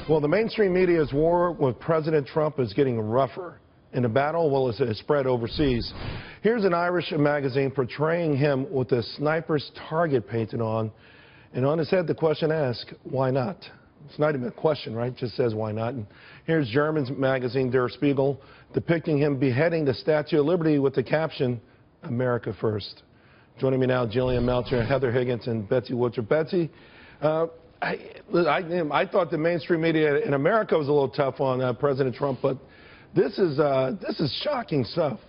Well, the mainstream media's war with President Trump is getting rougher, and the battle, well, is spread overseas. Here's an Irish magazine portraying him with a sniper's target painted on, and on his head the question asked, why not? It's not even a question, right? It just says why not. And here's German magazine Der Spiegel depicting him beheading the Statue of Liberty with the caption, America First. Joining me now, Jillian, Melchior, Heather Higgins, and Betsy Woodruff. Betsy, I thought the mainstream media in America was a little tough on President Trump, but this is shocking stuff.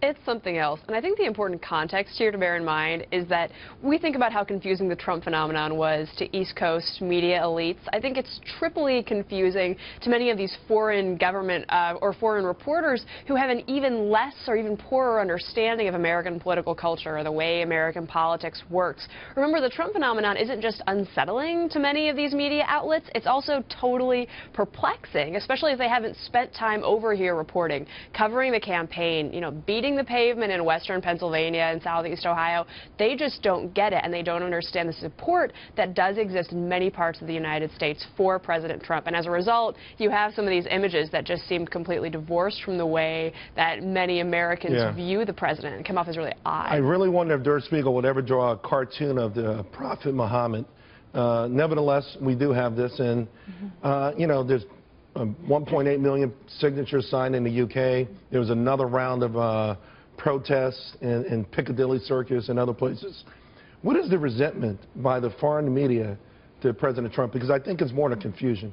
It's something else. And I think the important context here to bear in mind is that we think about how confusing the Trump phenomenon was to East Coast media elites. I think it's triply confusing to many of these foreign government or foreign reporters who have an even less or even poorer understanding of American political culture or the way American politics works. Remember, the Trump phenomenon isn't just unsettling to many of these media outlets, it's also totally perplexing, especially if they haven't spent time over here reporting, covering the campaign, beating the pavement in western Pennsylvania and southeast Ohio. They just don't get it, and they don't understand the support that does exist in many parts of the United States for President Trump. And as a result, you have some of these images that just seem completely divorced from the way that many Americans view the president and come off as really odd. I really wonder if Der Spiegel would ever draw a cartoon of the Prophet Muhammad. Nevertheless, we do have this, and there's 1.8 million signatures signed in the UK. There was another round of protests in Piccadilly Circus and other places. What is the resentment by the foreign media to President Trump? Because I think it's more than confusion.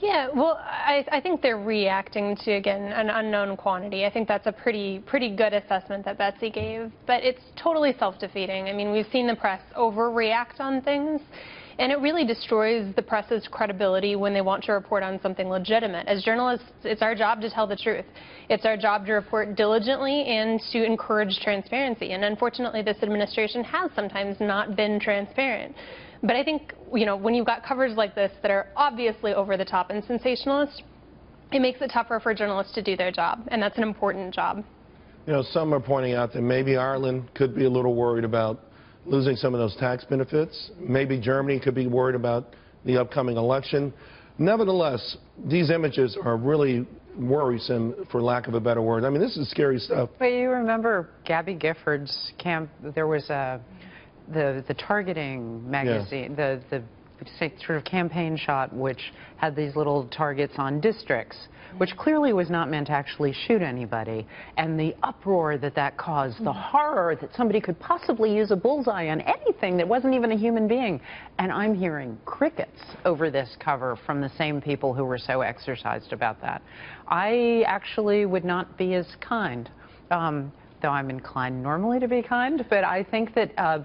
Yeah, well, I think they're reacting to, again, an unknown quantity. I think that's a pretty good assessment that Betsy gave. But it's totally self-defeating. I mean, we've seen the press overreact on things. And it really destroys the press's credibility when they want to report on something legitimate. As journalists, it's our job to tell the truth. It's our job to report diligently and to encourage transparency. And unfortunately, this administration has sometimes not been transparent. But I think, when you've got coverage like this that are obviously over the top and sensationalist, it makes it tougher for journalists to do their job. And that's an important job. Some are pointing out that maybe Ireland could be a little worried about losing some of those tax benefits. Maybe Germany could be worried about the upcoming election. Nevertheless, these images are really worrisome, for lack of a better word. I mean, this is scary stuff. But you remember Gabby Gifford's camp, there was the targeting magazine, the sort of campaign shot which had these little targets on districts, which clearly was not meant to actually shoot anybody, and the uproar that caused, the horror that somebody could possibly use a bullseye on anything that wasn't even a human being. And I'm hearing crickets over this cover from the same people who were so exercised about that. I actually would not be as kind. Though I'm inclined normally to be kind, but I think that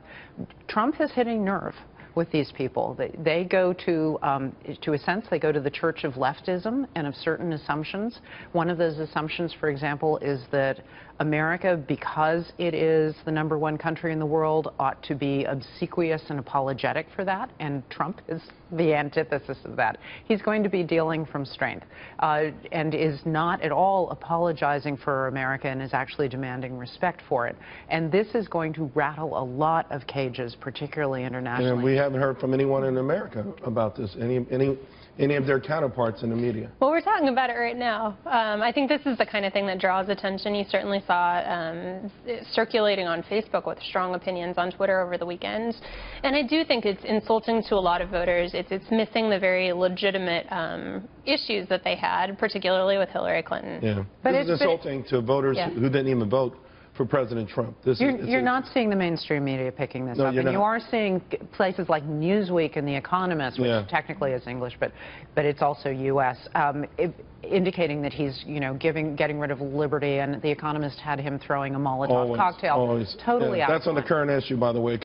Trump is hitting nerve with these people. They go to a sense, they go to the church of leftism and of certain assumptions. One of those assumptions, for example, is that America, because it is the #1 country in the world, ought to be obsequious and apologetic for that, and Trump is the antithesis of that. He's going to be dealing from strength and is not at all apologizing for America and is actually demanding respect for it. And this is going to rattle a lot of cages, particularly internationally. And we haven't heard from anyone in America about this, any of their counterparts in the media. Well, we're talking about it right now. I think this is the kind of thing that draws attention. You certainly saw circulating on Facebook with strong opinions on Twitter over the weekend. And I do think it's insulting to a lot of voters. It's missing the very legitimate issues that they had, particularly with Hillary Clinton. Yeah, but it's insulting to voters who didn't even vote for President Trump. You're not seeing the mainstream media picking this up, and you are seeing places like Newsweek and The Economist, which technically is English, but it's also U.S., indicating that he's, getting rid of liberty, and The Economist had him throwing a Molotov cocktail. Always. Totally out. That's on the current issue, by the way.